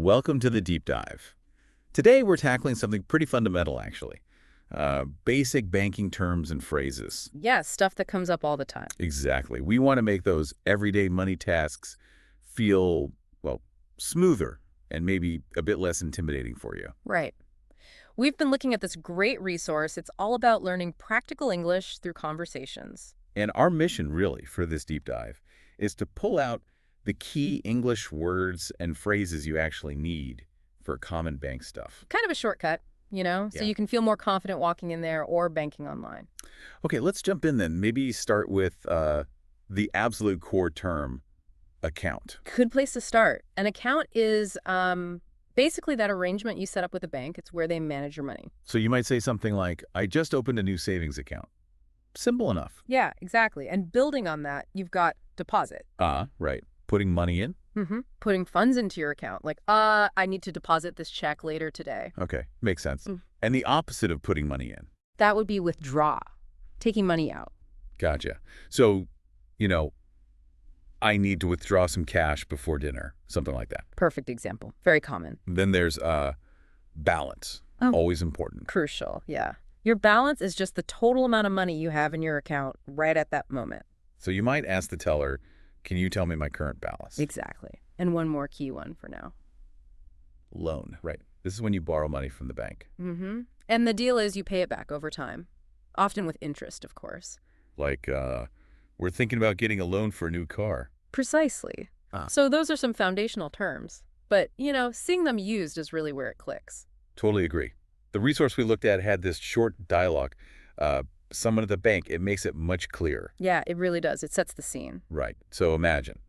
Welcome to the deep dive. Today we're tackling something pretty fundamental, actually. Basic banking terms and phrases. Yeah, stuff that comes up all the time. Exactly. We want to make those everyday money tasks feel, well, smoother and maybe a bit less intimidating for you. Right. We've been looking at this great resource. It's all about learning practical English through conversations. And our mission, really, for this deep dive is to pull out the key English words and phrases you actually need for common bank stuff. Kind of a shortcut, so you can feel more confident walking in there or banking online. Okay, let's jump in then. Maybe start with the absolute core term, account. Good place to start. An account is basically that arrangement you set up with a bank. It's where they manage your money. So you might say something like, I just opened a new savings account. Simple enough. Yeah, exactly. And building on that, you've got deposit. Right. Putting money in? Putting funds into your account. Like, I need to deposit this check later today. Okay, makes sense. And the opposite of putting money in? That would be withdraw, taking money out. Gotcha. So, I need to withdraw some cash before dinner, something like that. Perfect example. Very common. Then there's balance. Oh. Always important. Crucial, yeah. Your balance is just the total amount of money you have in your account right at that moment. So you might ask the teller, can you tell me my current balance? Exactly. And one more key one for now. Loan. Right. This is when you borrow money from the bank. And the deal is you pay it back over time, often with interest, of course. Like, we're thinking about getting a loan for a new car. Precisely. So those are some foundational terms. But, seeing them used is really where it clicks. Totally agree. The resource we looked at had this short dialogue. Someone at the bank, it makes it much clearer. Yeah, it really does. It sets the scene. Right. So imagine.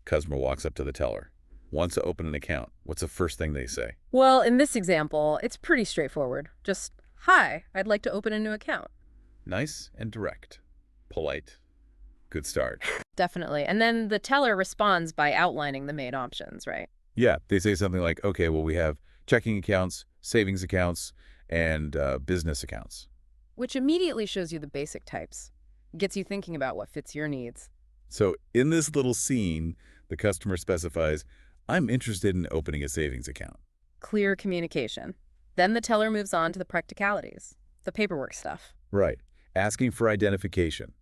Customer walks up to the teller, wants to open an account. What's the first thing they say? Well, in this example, it's pretty straightforward. Just, hi, I'd like to open a new account. Nice and direct. Polite. Good start. Definitely. And then the teller responds by outlining the main options, right? Yeah, they say something like, okay, well, we have checking accounts, savings accounts, and business accounts. Which immediately shows you the basic types. Gets you thinking about what fits your needs. So in this little scene, the customer specifies, I'm interested in opening a savings account. Clear communication. Then the teller moves on to the practicalities, the paperwork stuff. Right. Asking for identification.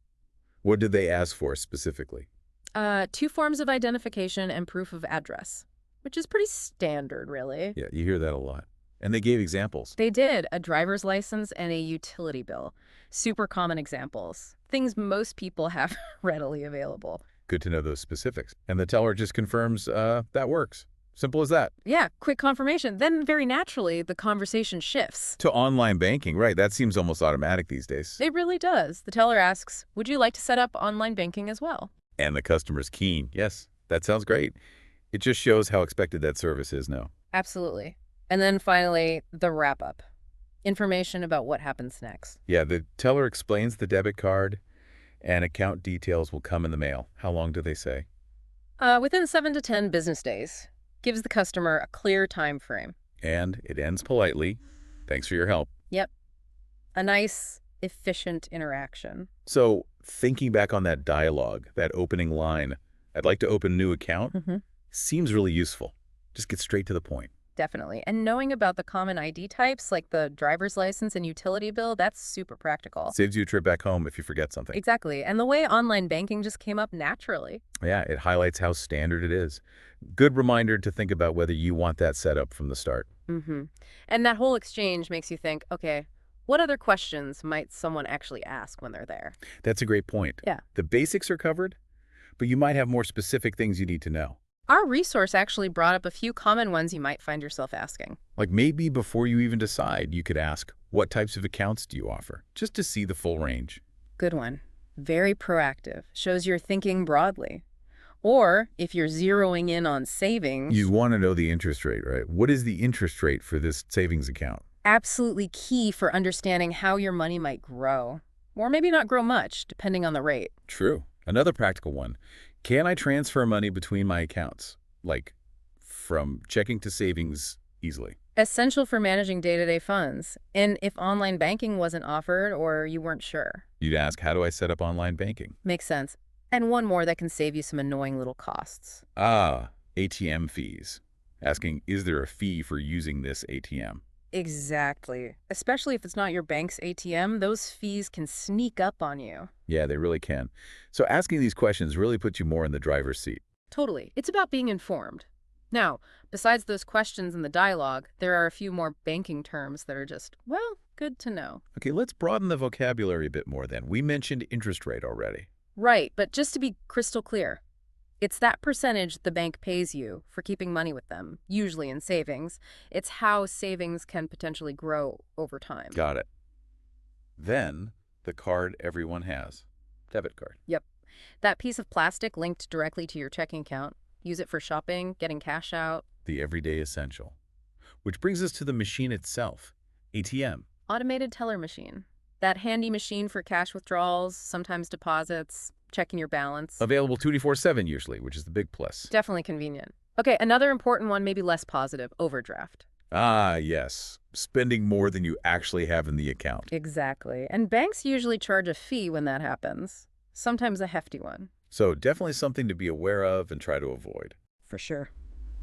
What did they ask for specifically? 2 forms of identification and proof of address, which is pretty standard, really. Yeah, you hear that a lot. And they gave examples. They did. A driver's license and a utility bill. Super common examples. Things most people have readily available. Good to know those specifics. And the teller just confirms that works. Simple as that. Yeah, quick confirmation. Then very naturally, the conversation shifts. To online banking, right. That seems almost automatic these days. It really does. The teller asks, would you like to set up online banking as well? And the customer's keen. Yes, that sounds great. It just shows how expected that service is now. Absolutely. And then finally, the wrap-up. Information about what happens next. Yeah, the teller explains the debit card and account details will come in the mail. How long do they say? Within 7 to 10 business days. Gives the customer a clear time frame. And it ends politely. Thanks for your help. Yep. A nice, efficient interaction. So thinking back on that dialogue, that opening line, I'd like to open a new account, seems really useful. Just get straight to the point. Definitely. And knowing about the common ID types, like the driver's license and utility bill, that's super practical. Saves you a trip back home if you forget something. Exactly. And the way online banking just came up naturally. Yeah, it highlights how standard it is. Good reminder to think about whether you want that set up from the start. And that whole exchange makes you think, okay, what other questions might someone actually ask when they're there? That's a great point. Yeah. The basics are covered, but you might have more specific things you need to know. Our resource actually brought up a few common ones you might find yourself asking. Like maybe before you even decide, you could ask, what types of accounts do you offer? Just to see the full range. Good one. Very proactive. Shows you're thinking broadly. Or if you're zeroing in on savings... You want to know the interest rate, right? What is the interest rate for this savings account? Absolutely key for understanding how your money might grow. Or maybe not grow much, depending on the rate. True. Another practical one. Can I transfer money between my accounts? Like from checking to savings easily? Essential for managing day-to-day funds. And if online banking wasn't offered or you weren't sure. You'd ask, how do I set up online banking? Makes sense. And one more that can save you some annoying little costs. ATM fees. asking, is there a fee for using this ATM? Exactly. Especially if it's not your bank's ATM, those fees can sneak up on you. Yeah, they really can. So asking these questions really puts you more in the driver's seat. Totally. It's about being informed. Now, besides those questions in the dialogue, there are a few more banking terms that are just, well, good to know. Okay, let's broaden the vocabulary a bit more then. We mentioned interest rate already. Right, but just to be crystal clear, it's that percentage the bank pays you for keeping money with them, usually in savings. It's how savings can potentially grow over time. Got it. Then, the card everyone has. Debit card. Yep. That piece of plastic linked directly to your checking account. Use it for shopping, getting cash out. The everyday essential. Which brings us to the machine itself. ATM. Automated teller machine. That handy machine for cash withdrawals, sometimes deposits, checking your balance. Available 24/7 usually, which is the big plus. Definitely convenient. Okay, another important one, maybe less positive, overdraft. Ah, yes. Spending more than you actually have in the account. Exactly. And banks usually charge a fee when that happens, sometimes a hefty one. So definitely something to be aware of and try to avoid. For sure.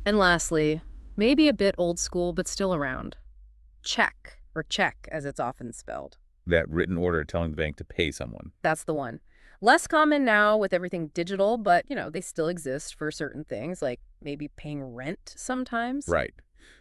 And lastly, maybe a bit old school, but still around. Check, or check as it's often spelled. That written order telling the bank to pay someone. That's the one. Less common now with everything digital, but, they still exist for certain things, like maybe paying rent sometimes. Right.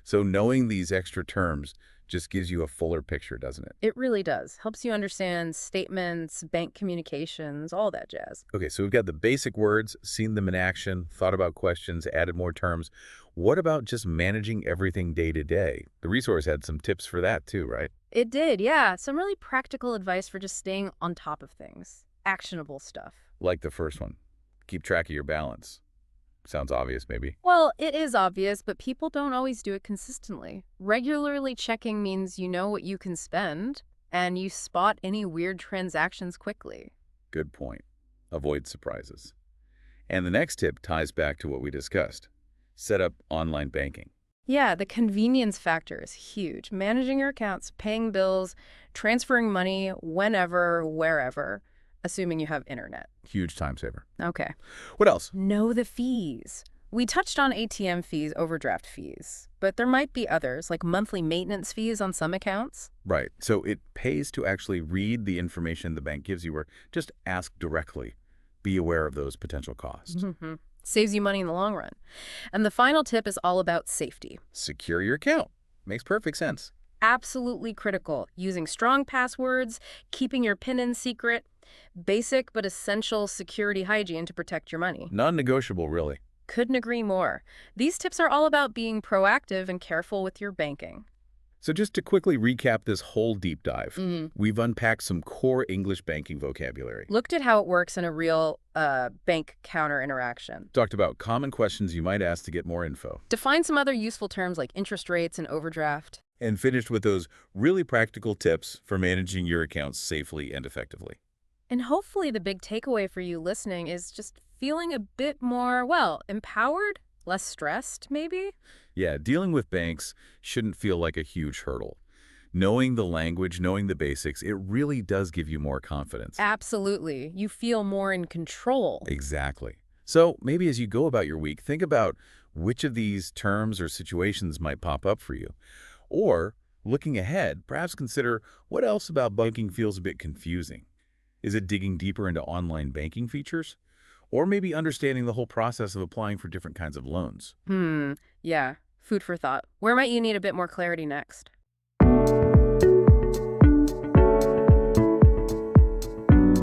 So knowing these extra terms just gives you a fuller picture, doesn't it? It really does. Helps you understand statements, bank communications, all that jazz. Okay, so we've got the basic words, seen them in action, thought about questions, added more terms. What about just managing everything day to day? The resource had some tips for that too, right? It did, yeah. Some really practical advice for just staying on top of things. Actionable stuff. Like the first one. Keep track of your balance. Sounds obvious, maybe. Well, it is obvious, but people don't always do it consistently. Regularly checking means you know what you can spend, and you spot any weird transactions quickly. Good point. Avoid surprises. And the next tip ties back to what we discussed. Set up online banking. Yeah, the convenience factor is huge. Managing your accounts, paying bills, transferring money whenever, wherever, assuming you have internet. Huge time saver. Okay. What else? Know the fees. We touched on ATM fees, overdraft fees, but there might be others, like monthly maintenance fees on some accounts. Right. So it pays to actually read the information the bank gives you or just ask directly. Be aware of those potential costs. Saves you money in the long run. And the final tip is all about safety. Secure your account. Makes perfect sense. Absolutely critical. Using strong passwords, keeping your PIN in secret, basic but essential security hygiene to protect your money. Non-negotiable, really. Couldn't agree more. These tips are all about being proactive and careful with your banking. So just to quickly recap this whole deep dive, we've unpacked some core English banking vocabulary. Looked at how it works in a real bank counter interaction. Talked about common questions you might ask to get more info. Defined some other useful terms like interest rates and overdraft. And finished with those really practical tips for managing your accounts safely and effectively. And hopefully the big takeaway for you listening is just feeling a bit more, well, empowered, less stressed, maybe? Yeah, dealing with banks shouldn't feel like a huge hurdle. Knowing the language, knowing the basics, it really does give you more confidence. Absolutely. You feel more in control. Exactly. So maybe as you go about your week, think about which of these terms or situations might pop up for you. Or, looking ahead, perhaps consider what else about banking feels a bit confusing. Is it digging deeper into online banking features? Or maybe understanding the whole process of applying for different kinds of loans? Yeah. Food for thought. Where might you need a bit more clarity next?